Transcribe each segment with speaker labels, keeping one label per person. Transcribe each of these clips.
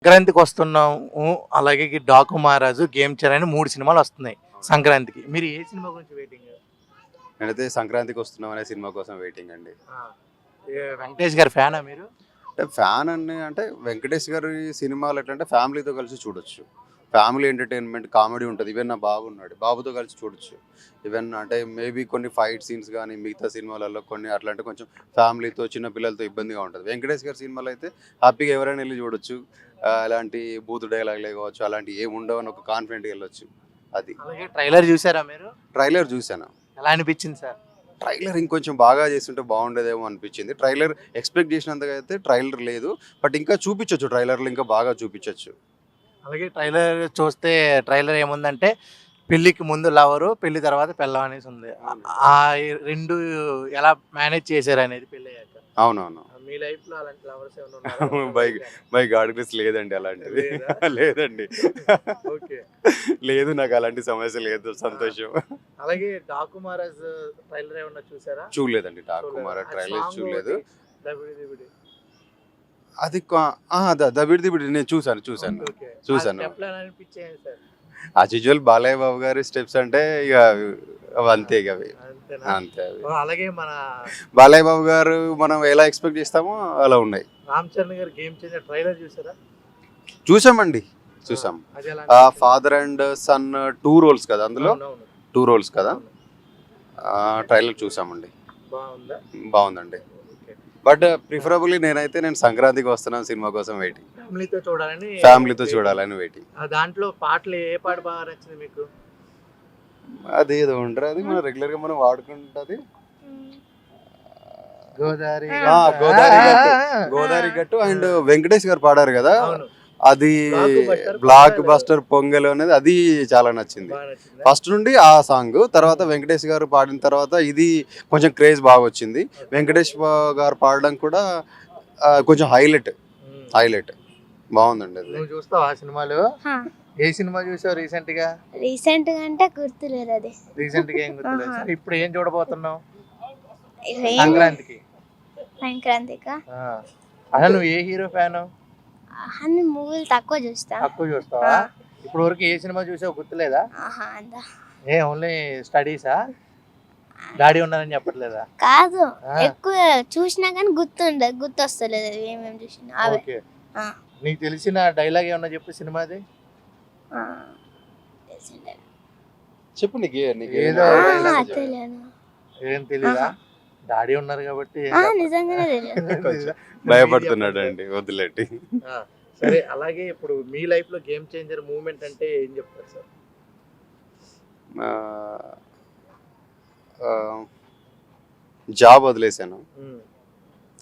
Speaker 1: సంక్రాంతికి వస్తున్నాము. అలాగే ఈ 'డాకు మహారాజు', 'గేమ్ చేంజర్' అని 3 సినిమాలు వస్తున్నాయి సంక్రాంతికి. మీరు ఏ సినిమా గురించి వెయిటింగ్?
Speaker 2: నేనైతే సంక్రాంతికి వస్తున్నాం అనే సినిమా కోసం వెయిటింగ్ అండి.
Speaker 1: ఆ! వెంకటేష్ గారి ఫ్యానా మీరు?
Speaker 2: అంటే ఫ్యాన్ అని అంటే వెంకటేష్ గారి సినిమాలు ఎట్లంటే ఫ్యామిలీతో కలిసి చూడొచ్చు. ఫ్యామిలీ ఎంటర్టైన్మెంట్ కామెడీ ఉంటుంది. ఈవెన్ నా బాబు ఉన్నాడు. బాబుతో కలిసి చూడొచ్చు. ఈవెన్ అంటే మేబీ కొన్ని ఫైట్ సీన్స్ కానీ మిగతా సినిమాలలో కొన్ని అట్లాంటి కొంచెం ఫ్యామిలీతో చిన్న పిల్లలతో ఇబ్బందిగా ఉంటుంది. వెంకటేష్ గారి సినిమాలు అయితే హ్యాపీగా ఎవరైనా వెళ్ళి చూడొచ్చు. అలాంటి బూతు డైలాగులే కావచ్చు అలాంటివి ఏమి ఉండవని ఒక కాన్ఫిడెంట్గా వెళ్ళొచ్చు. అది
Speaker 1: అలాగే ట్రైలర్ చూసారా మీరు?
Speaker 2: ట్రైలర్ చూశాను.
Speaker 1: ఎలా అనిపించింది సార్?
Speaker 2: ట్రైలర్ ఇంకొంచెం బాగా చేస్తుంటే బాగుండేదేమో అనిపించింది. ట్రైలర్ ఎక్స్పెక్ట్ చేసినంతగా అయితే ట్రైలర్ లేదు. బట్ ఇంకా చూపించొచ్చు, ట్రైలర్లో ఇంకా బాగా చూపించొచ్చు.
Speaker 1: అలాగే ట్రైలర్ చూస్తే ట్రైలర్ ఏముందంటే పెళ్ళికి ముందు లవరు, పెళ్లి తర్వాత పెళ్ళాం అనేసి ఉంది. ఆ 2 ఎలా మేనేజ్ చేశారు అనేది పెళ్ళయ్యాక.
Speaker 2: అవునవును.
Speaker 1: మీ లైఫ్ లో అలాంటి లవర్స్ ఏమైనా ఉన్నారా?
Speaker 2: బై గాడ్ గ్రేస్ లేదండి అలాంటిది. లేదండి.
Speaker 1: ఓకే.
Speaker 2: లేదు, నాకు అలాంటి సమస్య లేదు. సంతోషం.
Speaker 1: అలాగే 'డాకు మహారాజ్' ట్రైలర్ ఏమన్నా చూసారా?
Speaker 2: చూడలేదండి. డాకు మహారాజ్ ట్రైలర్ చూడలేదు.
Speaker 1: దబిడి దిబిడి.
Speaker 2: అది దబిడి దిబిడి నేను చూసాను.
Speaker 1: స్టెప్లు ఎలా అనిపించాయి sir?
Speaker 2: As usual Balayya Babu గారి స్టెప్స్ అంటే ఇక అవి అంతే. ఇక అవి
Speaker 1: అంతేనా?
Speaker 2: అంతే. అవి
Speaker 1: అలాగే మన
Speaker 2: బాలయ్య బాబు గారు మనం ఎలా ఎక్స్పెక్ట్ చేస్తామో అలా ఉన్నాయి.
Speaker 1: 'రామ్ చరణ్' గారి 'గేమ్ చేంజర్' ట్రైలర్ చూసారా?
Speaker 2: చూసామండి. చూసాం.
Speaker 1: అది ఎలా
Speaker 2: ఫాదర్ అండ్ సన్ 2 రోల్స్ కదా అందులో.
Speaker 1: అవునవును.
Speaker 2: 2 రోల్స్ కదా. ట్రైలర్ చూసామండి.
Speaker 1: బాగుందా?
Speaker 2: బాగుందండి.
Speaker 1: ఓకే.
Speaker 2: బట్ ప్రిఫరబుల్లీ నేను సంక్రాంతికి వస్తున్నాను సినిమా కోసం వెయిటింగ్.
Speaker 1: ఫ్యామిలీతో
Speaker 2: చూడాలని వెయిటింగ్.
Speaker 1: దాంట్లో పాటలు ఏ పాట బాగా నచ్చింది మీకు?
Speaker 2: అది ఏదో ఉంటారు, అది మనం రెగ్యులర్ గా మనం వాడుకుంటుంది.
Speaker 1: గోదావరి
Speaker 2: గోదావరి గట్టు అండ్ వెంకటేష్ గారు పాడారు కదా,
Speaker 1: అవును.
Speaker 2: అది బ్లాక్ బస్టర్ పొంగల్ అనేది అది చాలా నచ్చింది.
Speaker 1: బాగా నచ్చిందా?
Speaker 2: ఫస్ట్ నుండి ఆ సాంగ్ తర్వాత వెంకటేష్ గారు పాడిన తర్వాత ఇది కొంచెం క్రేజ్ బాగా వచ్చింది. వెంకటేష్ గారు పాడడం కూడా కొంచెం హైలైట్ బాగుందండి. అది
Speaker 1: నువ్వు చూస్తావా ఆ సినిమాలు? ఏ సినిమా చూసావు రీసెంట్ గా?
Speaker 3: అంటే గుర్తులేదు అది.
Speaker 1: రీసెంట్ గా ఏం గుర్తులేదు. సరే, ఇప్పుడు ఏం చూడబోతున్నావు
Speaker 3: ఏం-
Speaker 1: సంక్రాంతికి?
Speaker 3: సంక్రాంతికా
Speaker 1: అసలు నువ్వు ఏ హీరో ఫ్యాన్?
Speaker 3: అన్ని మూవీలు తక్కువ చూస్తా.
Speaker 1: తక్కువ చూస్తావా? ఇప్పుడు వరకు ఏ సినిమా చూసావు గుర్తులేదా?
Speaker 3: అంతా
Speaker 1: ఓన్లీ స్టడీసా? డాడీ ఉన్నారని చెప్పట్లేదా?
Speaker 3: కాదు,
Speaker 1: ఆ.
Speaker 3: ఎక్కువ చూసినా కానీ గుర్తొస్తలేదు ఏమేమి చూసినా అవే.
Speaker 1: ఓకే.
Speaker 3: ఆ.
Speaker 1: నీకు తెలిసిన డైలాగ్ ఏమన్నా చెప్పు సినిమాది.
Speaker 3: ఆ, తెలిసిందే.
Speaker 2: చెప్పు. నీకు
Speaker 1: ఏదో dialogue
Speaker 3: తెలియదు.
Speaker 1: ఏం తెలీదా? డాడీ ఉన్నారు కాబట్టి ఏం
Speaker 3: నిజంగానే తెలియదు.
Speaker 1: తెలీదా?
Speaker 2: భయపడుతున్నాడు అండి, వదిలేటి.
Speaker 1: ఆ, సరే. అలాగే ఇప్పుడు మీ లైఫ్ లో గేమ్ చేంజర్ మూమెంట్ అంటే ఏం చెప్తారు సార్?
Speaker 2: జాబ్ వదిలేసాను,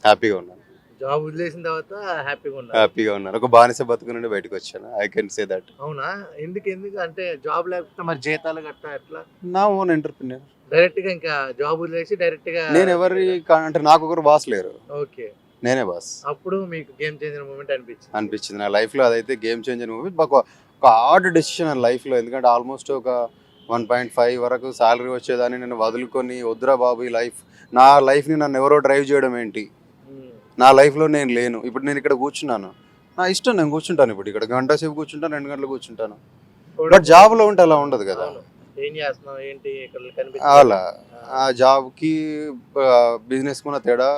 Speaker 2: హ్యాపీగా ఉన్నాను.
Speaker 1: జాబ్ వదిలేసిన తర్వాత హ్యాపీగా ఉన్నారు.
Speaker 2: ఒక బానిస బతుకు నుండి బయటకు వచ్చాను. I can say that.
Speaker 1: అవునా? ఎందుకు అంటే జాబ్ లేకపోతే మరి జీతాలు గట్ట ఎట్లా?
Speaker 2: నా ఓన్ ఎంటర్ప్రినర్.
Speaker 1: డైరెక్ట్ గా ఇంకా జాబ్ వదిలేసి డైరెక్ట్ గా
Speaker 2: నేను అంటే నాకు ఒకరు బాస్ లేరు,
Speaker 1: ఓకే.
Speaker 2: నేనే బాస్.
Speaker 1: అప్పుడు మీకు గేమ్ చేంజర్ మూమెంట్
Speaker 2: అనిపించింది నా లైఫ్ లో. అదైతే గేమ్ చేంజర్ మూవీ. ఒక హార్డ్ డెసిషన్ నా లైఫ్ లో. ఎందుకంటే ఆల్మోస్ట్ ఒక 1.5 వరకు శాలరీ వచ్చేదాన్ని నేను వదులుకొని వద్దురా బాబు ఈ లైఫ్, నా లైఫ్ని నన్ను ఎవరో డ్రైవ్ చేయడం ఏంటి, నా లైఫ్లో నేను లేను. ఇప్పుడు నేను ఇక్కడ కూర్చున్నాను, నా ఇష్టం, నేను కూర్చుంటాను. ఇప్పుడు ఇక్కడ గంట సేపు కూర్చుంటాను, 2 గంటలు కూర్చుంటాను. బట్ జాబ్లో ఉంటే అలా ఉండదు కదా.
Speaker 1: ఏం చేస్తున్నావు ఏంటి ఇక్కడ
Speaker 2: అలా ఆ జాబ్కి బిజినెస్ కూడా తేడా.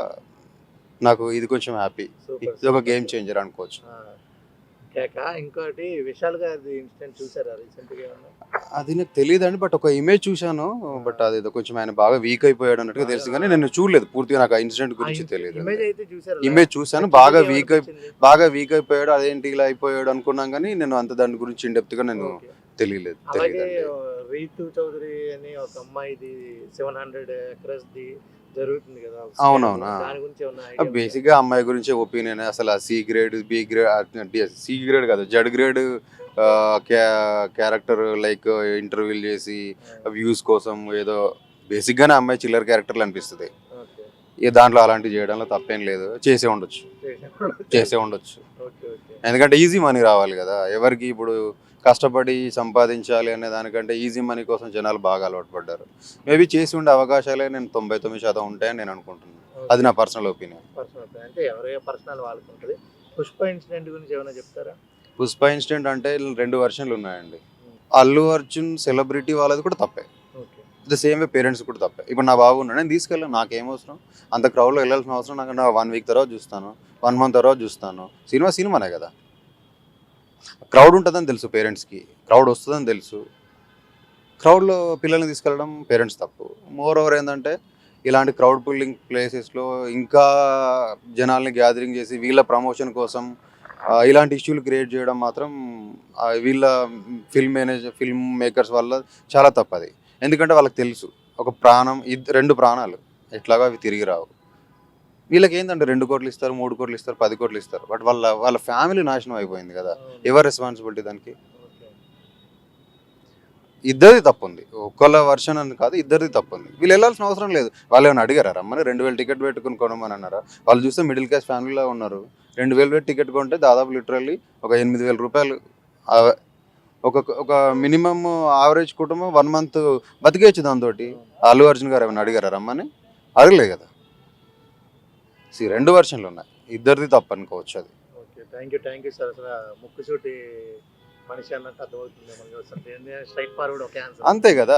Speaker 2: నాకు ఇది కొంచెం హ్యాపీ. ఇది ఒక గేమ్ చేంజర్ అనుకోవచ్చు.
Speaker 1: ఇంకోటి విశాల్ గారి ఇన్సిడెంట్ చూసారా రీసెంట్ గా?
Speaker 2: అది నాకు తెలియదండి, బట్ ఒక ఇమేజ్ చూశాను. బట్ అది కొంచెం ఆయన బాగా వీక్ అయిపోయాడు అన్నట్టుగా తెలుసు, కానీ నేను చూడలేదు పూర్తిగా. నాకు ఆ ఇన్సిడెంట్ గురించి తెలియదు. ఇమేజ్ చూశాను, బాగా వీక్ అయిపోయాడు. అదేంటి ఇలా అయిపోయాడు అనుకున్నాం, కానీ నేను అంత దాని గురించి ఇన్ డెప్త్ గా నేను తెలియలేదు.
Speaker 1: రీతు చౌదరి అని ఒక అమ్మాయిది 700 acres ది జరుగుతుంది కదా.
Speaker 2: అవునవును.
Speaker 1: దాని గురించి
Speaker 2: బేసిక్ గా అమ్మాయి గురించి ఒపీనియన్. అసలు C grade, B grade, C grade కాదు జడ్ గ్రేడ్ క్యారెక్టర్ లైక్ ఇంటర్వ్యూలు చేసి వ్యూస్ కోసం ఏదో బేసిక్ గానే అమ్మాయి చిల్లర్ క్యారెక్టర్లు అనిపిస్తుంది. దాంట్లో అలాంటివి చేయడంలో తప్పేం లేదు. చేసే ఉండొచ్చు. ఎందుకంటే ఈజీ మనీ రావాలి కదా. ఎవరికి ఇప్పుడు కష్టపడి సంపాదించాలి అనే దానికంటే ఈజీ మనీ కోసం జనాలు బాగా అలవాటు పడ్డారు. మేబీ చేసి ఉండే అవకాశాలే నేను 99% ఉంటాయని నేను అనుకుంటున్నాను. అది నా పర్సనల్ ఒపీనియన్.
Speaker 1: అంటే ఎవరి పర్సనల్ వాళ్ళకు ఉంటుంది. పుష్ప ఇన్సిడెంట్ గురించి ఏమైనా చెప్తారా?
Speaker 2: పుష్ప ఇన్సిడెంట్ అంటే 2 వర్షన్లు ఉన్నాయండి. అల్లు అర్జున్ సెలబ్రిటీ వాళ్ళది కూడా తప్పే.
Speaker 1: Okay.
Speaker 2: The same way parents కూడా తప్పే. ఇప్పుడు నా బాబు ఉన్నాడు, నేను తీసుకెళ్ళాను, నాకేం అవసరం అంత క్రౌడ్లో వెళ్ళాల్సిన అవసరం నాకు. నా 1 వీక్ తర్వాత చూస్తాను, 1 మంత్ తర్వాత చూస్తాను. సినిమానే కదా. క్రౌడ్ ఉంటుందని తెలుసు పేరెంట్స్కి, క్రౌడ్ వస్తుందని తెలుసు. క్రౌడ్లో పిల్లల్ని తీసుకెళ్ళడం పేరెంట్స్ తప్పు. మోర్ ఓవర్ ఏంటంటే ఇలాంటి క్రౌడ్ పుల్లింగ్ ప్లేసెస్లో ఇంకా జనాల్ని గ్యాదరింగ్ చేసి వీళ్ళ ప్రమోషన్ కోసం ఇలాంటి ఇష్యూలు క్రియేట్ చేయడం మాత్రం వీళ్ళ ఫిల్మ్ మేకర్స్ వల్ల చాలా తప్పది. ఎందుకంటే వాళ్ళకి తెలుసు ఒక ప్రాణం 2 ప్రాణాలు ఎట్లాగా అవి తిరిగి రావు. వీళ్ళకి ఏంటంటే 2 కోట్లు ఇస్తారు, 3 కోట్లు ఇస్తారు, 10 కోట్లు ఇస్తారు, బట్ వాళ్ళ ఫ్యామిలీ నాశనం అయిపోయింది కదా. ఎవరు రెస్పాన్సిబిలిటీ దానికి? ఇద్దరిది తప్పు ఉంది, ఒక్కళ్ళ వర్షన్ అని కాదు, ఇద్దరిది తప్పు ఉంది. వీళ్ళు వెళ్ళాల్సిన అవసరం లేదు. వాళ్ళు ఏమైనా అడిగారా రమ్మని? 2000 టికెట్ పెట్టుకుని కొనమని అన్నారా? వాళ్ళు చూస్తే మిడిల్ క్లాస్ ఫ్యామిలీలో ఉన్నారు. 2000 పెట్టి టికెట్ కొంటే దాదాపు లిటరల్లీ ఒక 8000 రూపాయలు. ఒక మినిమం యావరేజ్ కుటుంబం 1 మంత్ బతికేయచ్చు దాంతో. అల్లు అర్జున్ గారు ఏమైనా అడిగారా రమ్మని? అడగలేదు కదా. 2 వర్షన్లు ఉన్నాయి, ఇద్దరిది తప్పు అనుకోవచ్చు అది.
Speaker 1: Okay, thank you sir. అసలు ముక్కుసూటి మనిషి అన్నట్టు అర్థమవుతుంది మనకి. స్ట్రైట్ ఫార్వర్డ్ ఒక ఆన్సర్.
Speaker 2: అంతే కదా.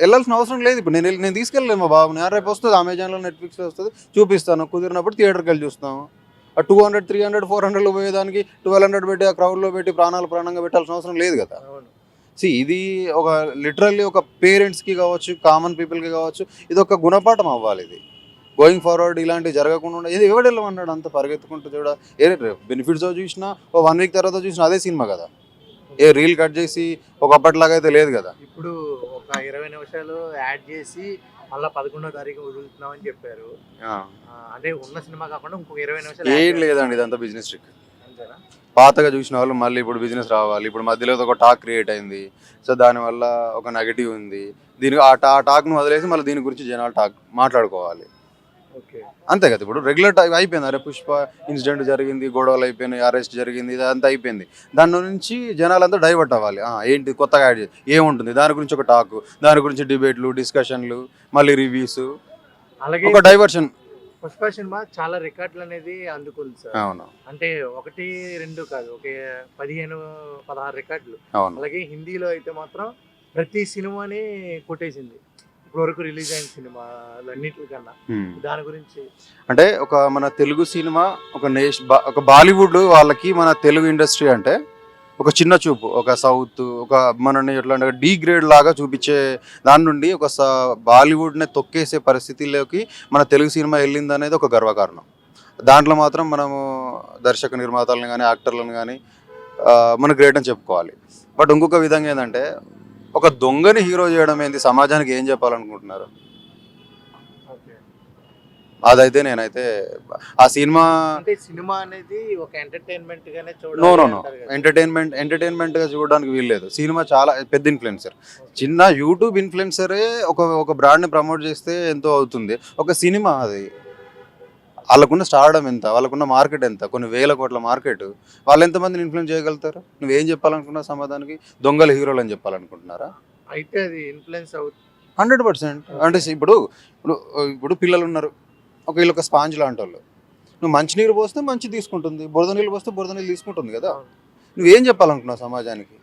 Speaker 2: వెళ్ళాల్సిన అవసరం లేదు. ఇప్పుడు నేను తీసుకెళ్ళలేదు మా బాబుని. రేపు వస్తుంది అమెజాన్లో, నెట్ఫ్లిక్స్లో వస్తుంది, చూపిస్తాను. కుదిరినప్పుడు థియేటర్కి వెళ్ళి చూస్తాం. 200, 300, 400 పోయేదానికి 1200 పెట్టి ఆ క్రౌడ్లో పెట్టి ప్రాణంగా పెట్టాల్సిన అవసరం లేదు కదా. ఇది ఒక లిటరల్లీ ఒక పేరెంట్స్కి కావచ్చు, కామన్ పీపుల్కి కావచ్చు, ఇది ఒక గుణపాఠం అవ్వాలి. ఇది గోయింగ్ ఫార్వర్డ్ ఇలాంటివి జరగకుండా ఇది ఎవడు వెళ్ళమన్నాడు అంత పరిగెత్తుకుంటూ చూడ. బెనిఫిట్స్ చూసినా 1 వీక్ తర్వాత చూసినా అదే సినిమా కదా. రీల్ కట్ చేసి ఒకప్పటిలాగా అయితే లేదు కదా.
Speaker 1: ఇప్పుడు ఒక 20 నిమిషాలు యాడ్ చేసి మళ్ళీ 11వ తారీఖు వదులుతున్నామని చెప్పారు. అంటే ఉన్న సినిమా కాకుండా ఇంకొక 20 నిమిషాలు
Speaker 2: ఏం లేదండి, ఇదంతా బిజినెస్ ట్రిక్.
Speaker 1: అంతేనా?
Speaker 2: పాతగా చూసిన వాళ్ళు మళ్ళీ ఇప్పుడు బిజినెస్ రావాలి. ఇప్పుడు మధ్యలో ఒక టాక్ క్రియేట్ అయింది, సో దానివల్ల ఒక నెగటివ్ ఉంది. ఆ టాక్ను వదిలేసి మళ్ళీ దీని గురించి జనాలు మాట్లాడుకోవాలి. అంతే కదా. ఇప్పుడు రెగ్యులర్ అయిపోయింది. అరే పుష్ప ఇన్సిడెంట్ జరిగింది, గొడవలు అయిపోయినాయి, అరెస్ట్ జరిగింది, ఇదంతా అయిపోయింది. దాని నుంచి జనాలంతా డైవర్ట్ అవ్వాలి. ఏంటి కొత్తగా యాడ్ చేసి ఏముంటుంది, దాని గురించి ఒక టాక్, దాని గురించి డిబేట్లు, డిస్కషన్లు, మళ్ళీ రివ్యూస్,
Speaker 1: అలాగే
Speaker 2: ఒక డైవర్షన్.
Speaker 1: పుష్ప సినిమా చాలా రికార్డులు అనేది అందుకుంది సార్.
Speaker 2: అవును,
Speaker 1: అంటే 1, 2 కాదు, ఒక 15, 16 రికార్డులు.
Speaker 2: అవును.
Speaker 1: అలాగే హిందీలో అయితే మాత్రం ప్రతి సినిమాని కొట్టేసింది ఇప్పుడు వరకు రిలీజ్ అయిన సినిమా అన్నిటికన్నా. దాని గురించి
Speaker 2: అంటే మన తెలుగు సినిమా ఒక బాలీవుడ్ వాళ్ళకి మన తెలుగు ఇండస్ట్రీ అంటే ఒక చిన్న చూపు, ఒక సౌత్, ఒక మనని ఎట్లా అంటే డీ గ్రేడ్ లాగా చూపించే దాని నుండి ఒక బాలీవుడ్ని తొక్కేసే పరిస్థితిలోకి మన తెలుగు సినిమా వెళ్ళింది అనేది ఒక గర్వకారణం. దాంట్లో మాత్రం మనము దర్శక నిర్మాతలను కానీ యాక్టర్లను కానీ మన గ్రేట్ అని చెప్పుకోవాలి. బట్ ఇంకొక విధంగా ఏంటంటే ఒక దొంగని హీరో చేయడం ఏంది, సమాజానికి ఏం చెప్పాలనుకుంటున్నారు? అదైతే నేనైతే ఆ సినిమా
Speaker 1: అనేది ఒక ఎంటర్టైన్మెంట్ గానే
Speaker 2: నో ఎంటర్టైన్మెంట్ గా చూడడానికి వీల్లేదు. సినిమా చాలా పెద్ద ఇన్ఫ్లుయెన్సర్. చిన్న యూట్యూబ్ ఇన్ఫ్లుయెన్సరే ఒక బ్రాండ్ ని ప్రమోట్ చేస్తే ఎంతో అవుతుంది. ఒక సినిమా అది వాళ్ళకున్న స్టార్డమ్ ఎంత, వాళ్ళకున్న మార్కెట్ ఎంత, కొన్ని వేల కోట్ల మార్కెట్. వాళ్ళు ఎంతమందిని ఇన్ఫ్లుయెన్స్ చేయగలుగుతారు? నువ్వేం చెప్పాలనుకున్నావు సమాజానికి? దొంగల హీరోలు అని చెప్పాలనుకుంటున్నారా?
Speaker 1: అయితే అది ఇన్ఫ్లుయెన్స్
Speaker 2: 100%. అంటే ఇప్పుడు పిల్లలు ఉన్నారు, వీళ్ళు ఒక స్పాంజ్ లాంటి వాళ్ళు. నువ్వు మంచినీరు పోస్తే మంచి తీసుకుంటుంది, బురద నీళ్ళు పోస్తే బురద నీళ్ళు తీసుకుంటుంది కదా. నువ్వేం చెప్పాలనుకున్నావు సమాజానికి?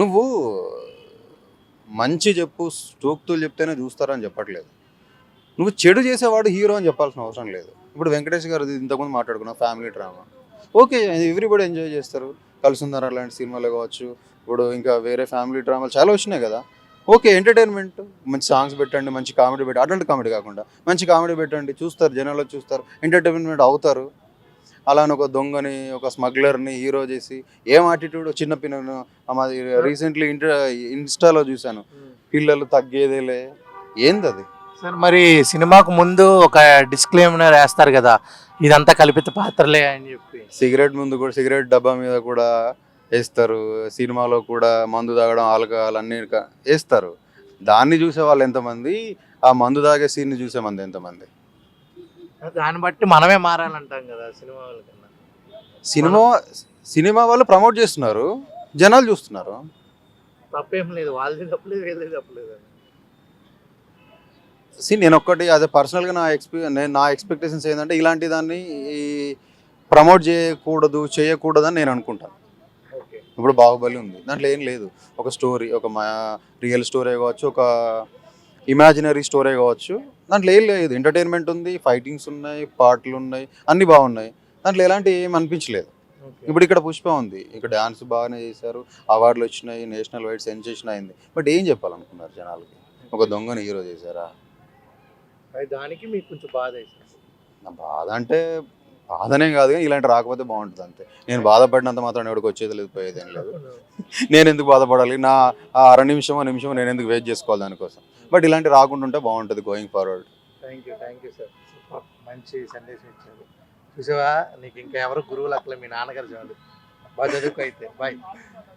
Speaker 2: నువ్వు మంచి చెప్పు, స్టోక్తులు చెప్తేనే చూస్తారని చెప్పట్లేదు. నువ్వు చెడు చేసేవాడు హీరో అని చెప్పాల్సిన అవసరం లేదు. ఇప్పుడు వెంకటేష్ గారు ఇంతకుముందు మాట్లాడుకున్నావు family drama, okay, everybody enjoy చేస్తారు. కలుసుందర లాంటి సినిమాలు కావచ్చు, ఇప్పుడు ఇంకా వేరే ఫ్యామిలీ డ్రామాలు చాలా వచ్చినాయి కదా. ఓకే, ఎంటర్టైన్మెంట్, మంచి సాంగ్స్ పెట్టండి, మంచి కామెడీ పెట్టండి, అడల్ట్ కామెడీ కాకుండా మంచి కామెడీ పెట్టండి, చూస్తారు జనాలు, చూస్తారు, ఎంటర్టైన్మెంట్ అవుతారు. అలానే ఒక దొంగని, ఒక స్మగ్లర్ని హీరో చేసి ఏం యాటిట్యూడ్. చిన్న పిల్లలు మాది రీసెంట్లీ ఇన్స్టాలో చూశాను, పిల్లలు తగ్గేదేలే, ఏంది అది
Speaker 1: సార్? మరి సినిమాకు ముందు ఒక డిస్క్లైమర్ వేస్తారు కదా, ఇదంతా కల్పిత పాత్రలే అని చెప్పి.
Speaker 2: సిగరెట్ ముందు కూడా, సిగరెట్ డబ్బా మీద కూడా వేస్తారు. సినిమాలో కూడా మందు తాగడం, ఆల్కహాల్ అన్ని వేస్తారు. దాన్ని చూసే వాళ్ళు ఎంతమంది, ఆ మందు తాగే సీన్ని చూసే మంది ఎంతమంది?
Speaker 1: దాన్ని బట్టి మనమే మారాలంటాం కదా సినిమా వాళ్ళకన్నా.
Speaker 2: సినిమా వాళ్ళు ప్రమోట్ చేస్తున్నారు, జనాలు చూస్తున్నారు.
Speaker 1: తప్పేం లేదు, వాళ్ళది తప్పలేదు, వీళ్ళది తప్పలేదు.
Speaker 2: నేను ఒక్కటి యాజ్ ఎ పర్సనల్గా నా ఎక్స్పెక్టేషన్స్ ఏంటంటే, ఇలాంటి దాన్ని ప్రమోట్ చేయకూడదని నేను అనుకుంటాను.
Speaker 1: ఓకే.
Speaker 2: ఇప్పుడు బాహుబలి ఉంది, దాంట్లో ఏం లేదు. ఒక స్టోరీ, ఒక రియల్ స్టోరీ కావచ్చు, ఒక ఇమాజినరీ స్టోరీ కావచ్చు, దాంట్లో ఏం లేదు. ఎంటర్టైన్మెంట్ ఉంది, ఫైటింగ్స్ ఉన్నాయి, పాటలు ఉన్నాయి, అన్నీ బాగున్నాయి. దాంట్లో ఎలాంటి ఏం అనిపించలేదు.
Speaker 1: ఓకే.
Speaker 2: ఇప్పుడు ఇక్కడ పుష్ప ఉంది, ఇక్కడ డ్యాన్స్ బాగానే చేశారు, అవార్డులు వచ్చినాయి, నేషనల్ వైడ్ సెన్సేషన్ అయింది. బట్ ఏం చెప్పాలనుకున్నారు జనాలకి? ఒక దొంగని హీరో చేశారా?
Speaker 1: అది దానికి మీకు కొంచెం బాధ వేసింది.
Speaker 2: నా బాధ అంటే బాధనే కాదు, కానీ ఇలాంటి రాకపోతే బాగుంటుంది అంతే. నేను బాధపడినంత మాత్రం ఎవరికి వచ్చేది లేదు, పోయేది ఏం లేదు. నేను ఎందుకు బాధపడాలి? నా ఆ అర నిమిషమో నేను ఎందుకు వెయిట్ చేసుకోవాలి దానికోసం? బట్ ఇలాంటి రాకుండా ఉంటే బాగుంటుంది going forward.
Speaker 1: Thank you sir. మంచి సందేశం ఇచ్చారు. చూసావా, నీకు ఇంకా ఎవరు గురువులు అట్లా మీ నాన్నగారు చాలు. బాగా చదువుకో అయితే. బాయ్.